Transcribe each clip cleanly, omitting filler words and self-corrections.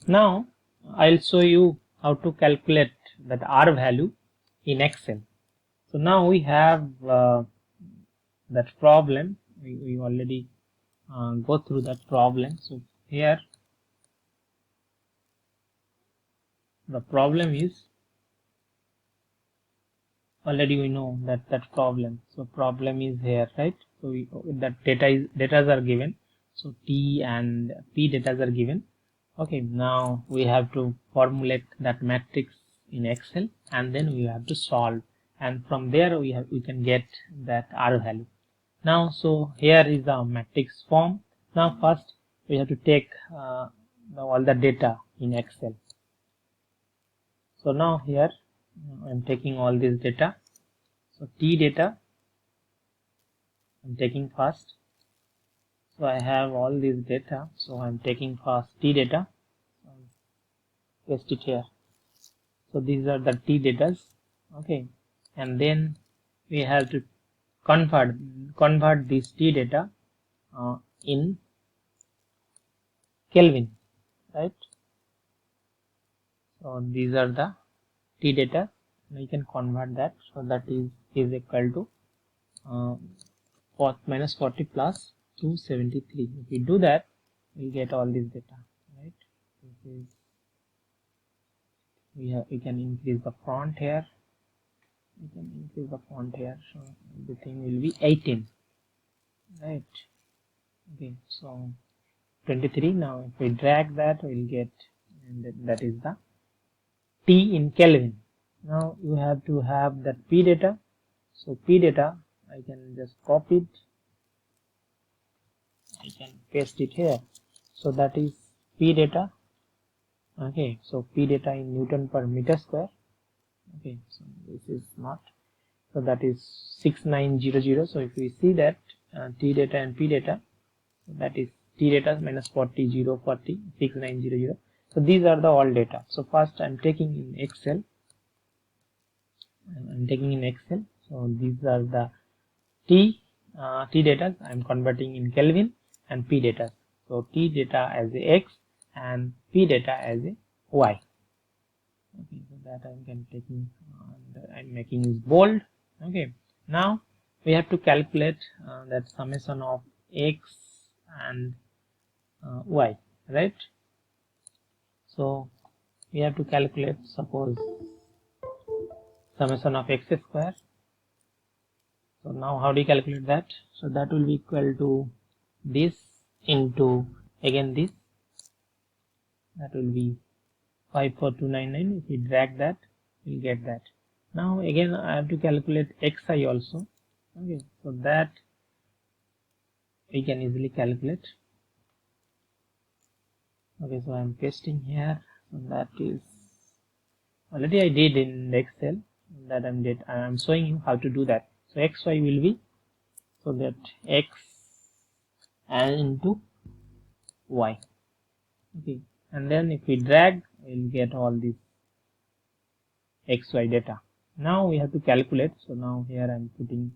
Now I'll show you how to calculate that R value in Excel. So now we have that problem. We already go through that problem. So here the problem is, already we know that problem. So problem is here, right? So that datas are given. So T and P datas are given. Okay, now we have to formulate that matrix in Excel, and then we have to solve, and from there we can get that R value. Now, so here is the matrix form. Now first we have to take all the data in Excel. So now here I am taking all this data. So T data I am taking first. So I have all this data. So I am taking first T data. Paste it here. So these are the T datas. Okay, and then we have to convert this T data in Kelvin, right? So these are the T data. We can convert that. So that is equal to minus 40 plus 273. If we do that, we get all this data, right? This is, we can increase the font here. We can increase the font here. So everything will be 18, right? Okay, so 23. Now if we drag that, we'll get, and that is the T in Kelvin. Now you have to have that P data. So P data, I can just copy it. I can paste it here. So that is P data. Okay, so P data in Newton per meter square. Okay, so this is not. So that is 6900. So if we see that T data and P data, so that is T data minus 40, 0, 40, 6900. So these are the all data. So first I'm taking in Excel. So these are the T data. I'm converting in Kelvin, and P data. So T data as a X and P data as a Y. Okay, so that I'm taking, I'm making is bold. Okay, now we have to calculate that summation of X and Y, right? So we have to calculate, suppose, summation of X square. So now how do you calculate that? So that will be equal to this into again this. That will be 54299. If we drag that, we'll get that. Now again I have to calculate xi also. Okay, so that we can easily calculate. Okay, so I'm pasting here. So that is already I did in Excel. That I'm showing you how to do that. So xy will be, so that x and into y. Okay, and then if we drag, we'll get all this xy data. Now we have to calculate. So now here I'm putting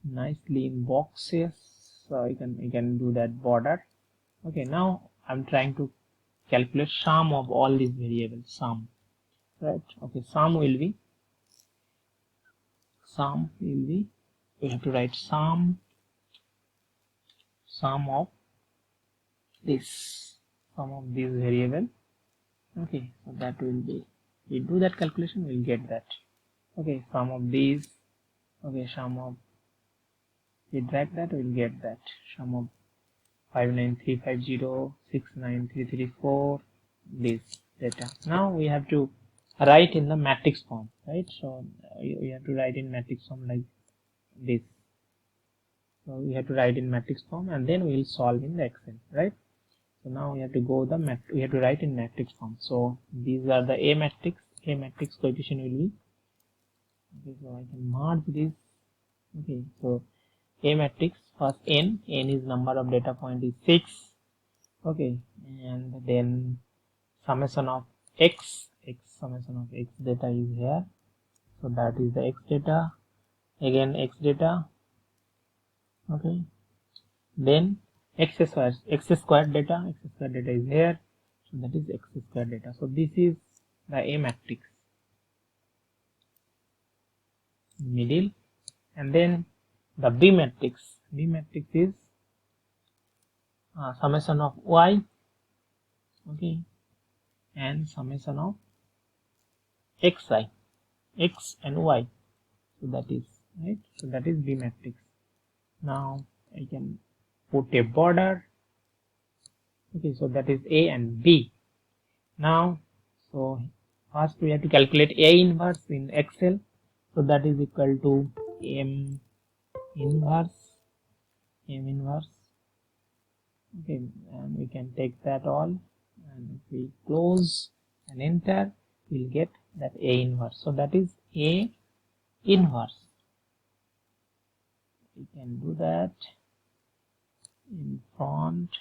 nicely in boxes, so I can do that border. Okay, now I'm trying to calculate sum of all these variables, sum, right? Okay, sum will be, we have to write sum of these variable. Okay, so that will be, we do that calculation, we'll get that. Okay, sum of these. Okay, sum of, we drag that, we'll get that. Sum of 59350, 69334, this data. Now we have to write in the matrix form, right? So we have to write in matrix form like this. So we have to write in matrix form, and then we will solve in the Excel, right? So now we have to go we have to write in matrix form. So these are the A matrix coefficient will be, okay, so I can merge this. Okay, so A matrix, first n is number of data point is 6. Okay, and then summation of summation of x data is here. So that is the x data, again x data. Okay, then x square data is here. So that is X square data. So this is the A matrix, middle, and then the B matrix. B matrix is summation of Y, okay, and summation of Xi, X and Y. So that is right. So that is B matrix. Now I can put a border. Okay, so that is A and B. Now, so first we have to calculate A inverse in Excel. So that is equal to M inverse. Okay, and we can take that all, and if we close and enter, we'll get that A inverse. So that is A inverse. We can do that in front.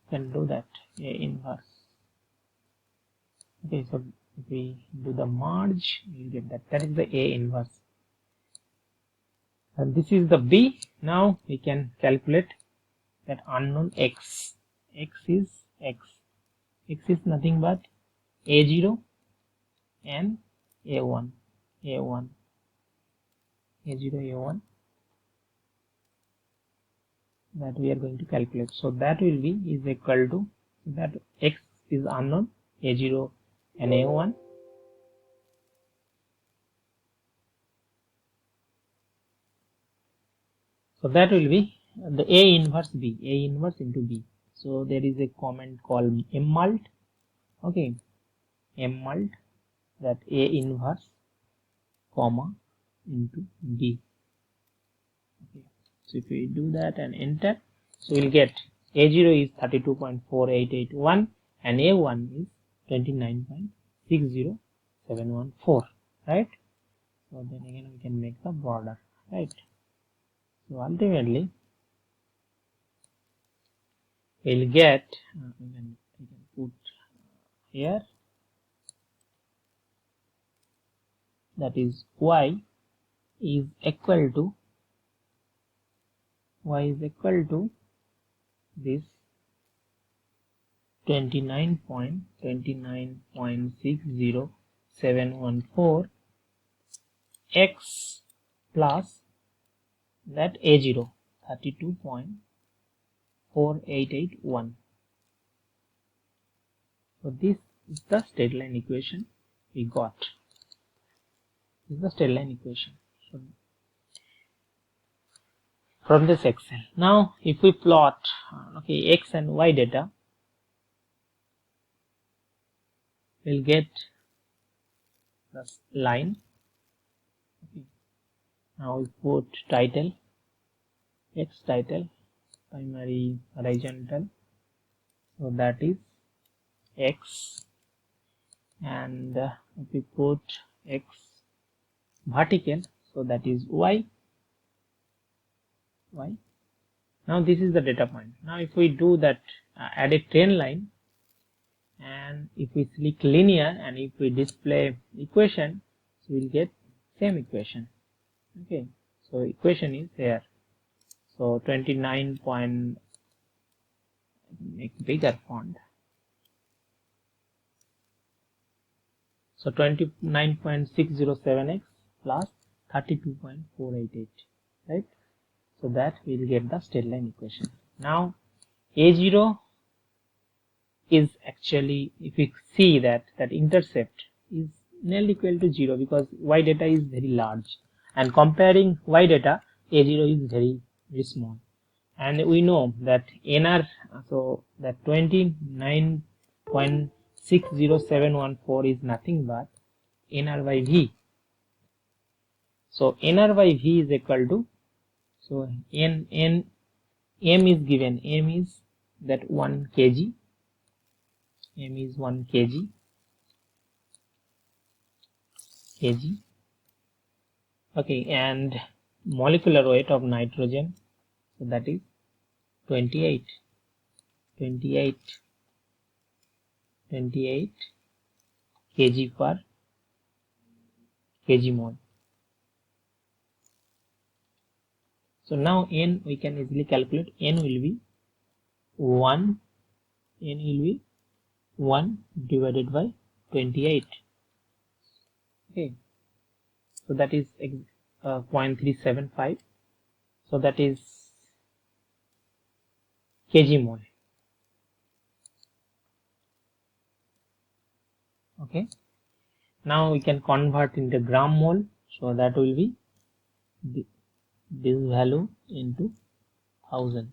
Can do that A inverse. Okay, so if we do the merge, we'll get that. That is the A inverse. And this is the B. Now we can calculate that unknown X. X is X. X is nothing but A0 and A1. A0, A1. That we are going to calculate. So that will be is equal to that X is unknown, A0 and A1. So that will be the A inverse B, A inverse into B. So there is a comment called mmult. Okay, mmult, that A inverse comma into B. Okay, so if we do that and enter, so we'll get A0 is 32.4881 and A1 is 29.60714, right? So then again we can make the border, right? So ultimately we'll get we can put here, that is Y is equal to this 29.60714 X plus that A0 32.4881. So this is the straight line equation we got. This is the straight line equation. So from this Excel. Now if we plot okay, X and Y data, we'll get this line. Okay. Now we put title, X title, primary horizontal, so that is X, and if we put X vertical, so that is Y. Now this is the data point. Now if we do that, add a trend line, and if we select linear and if we display equation, so we'll get same equation. Okay, so equation is here. So 29 point, make bigger font. So 29.607x plus 32.488, right? So that we'll get the straight line equation. Now A0 is actually, if we see that intercept is nearly equal to 0 because Y data is very large, and comparing Y data, A0 is very small, and we know that NR, so that 29.60714 is nothing but NR by V. So NR by V is equal to, so M is given, M is that 1 kg, M is 1 kg, okay, and molecular weight of nitrogen, so that is 28 kg per kg mole. So now n we can easily calculate. N will be 1. N will be 1 divided by 28. Okay, so that is 0.375. So that is kg mole. Okay, now we can convert into gram mole. So that will be this value into 1000.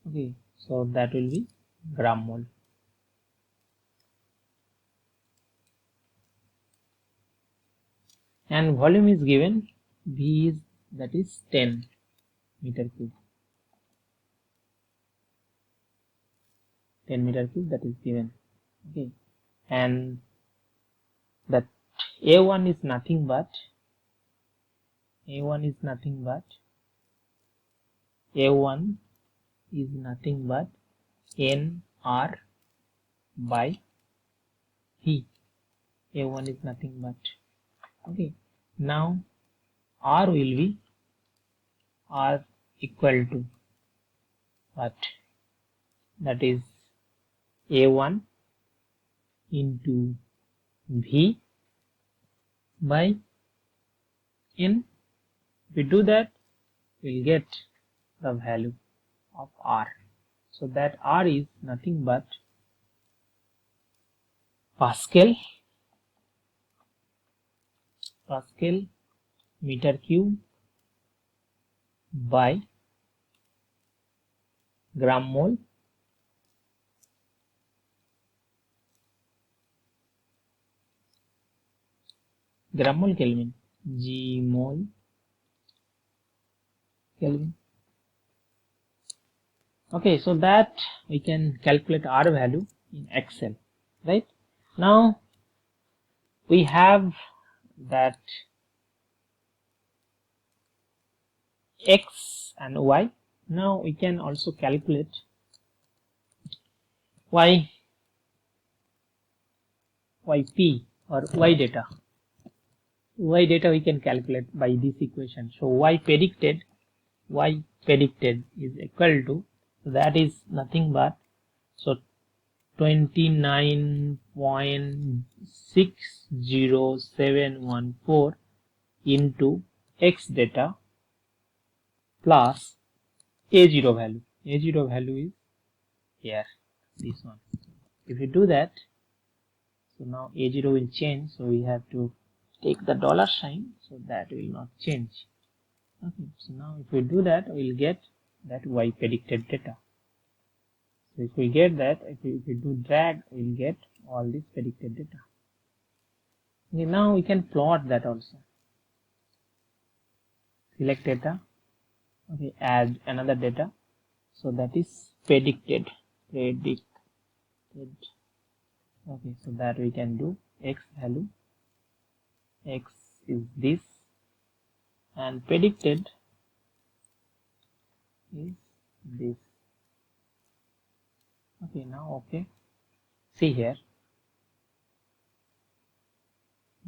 Okay, so that will be gram mole. And volume is given. V is, that is 10 meter cube. 10 meter cube, that is given. Okay, and that A1 is nothing but A1 is nothing but NR by V. A1 is nothing but. Okay, now R will be R equal to what? That is A1 into V by N. If we do that, we'll get the value of R. So that R is nothing but Pascal meter cube by gram mole Kelvin, G mole Kelvin. Okay, so that we can calculate R value in Excel, right? Now we have that X and Y. Now we can also calculate YP or Y data. Y data we can calculate by this equation. So Y predicted is equal to, that is nothing but, so 29.60714 into X data plus A0 value. A0 value is here, this one. If you do that, so now A0 will change, so we have to take the dollar sign, so that will not change. Okay, so now if we do that, we will get that Y predicted data. So if we get that, if we do drag, we will get all this predicted data. Okay, now we can plot that also. Select data. Okay, add another data. So that is predicted. Okay, so that we can do X value. X is this, and predicted is this. Okay, now okay, see here.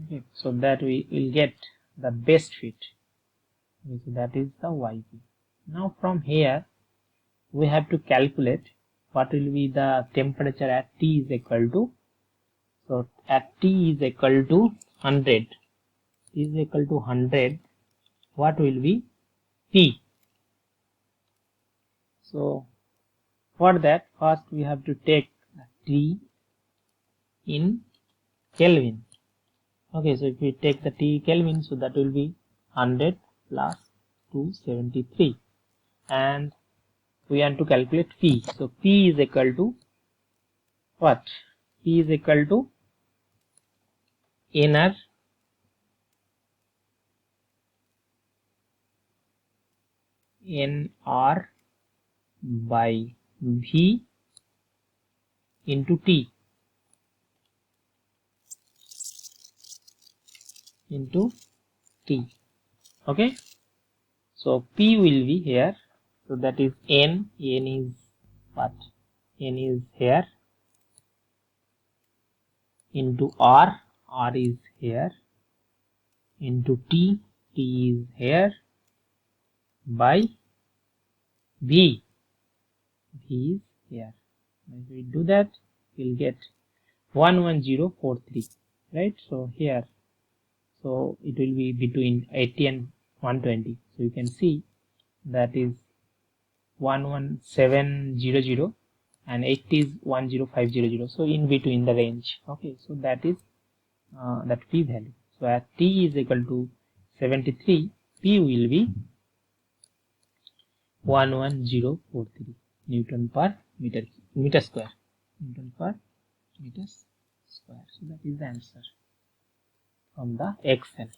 Okay, so that we will get the best fit. Okay, so that is the YP. Now from here we have to calculate what will be the temperature at T is equal to. So at T is equal to 100. T is equal to 100. What will be P? So for that, first we have to take T in Kelvin. Okay, so if we take the T Kelvin, so that will be 100 plus 273, and we want to calculate P. So P is equal to what? P is equal to NR by V into T into T. Okay, so P will be here, so that is N is what? N is here, into R is here, into T is here, by V. V is here. If we do that, we'll get 11043, right? So here, so it will be between 80 and 120. So you can see that is 11700 and 80 is 10500. So in between the range. Okay, so that is that P value. So at T is equal to 73, P will be 11043 Newton per meter square. Newton per meter square. So that is the answer from the Excel.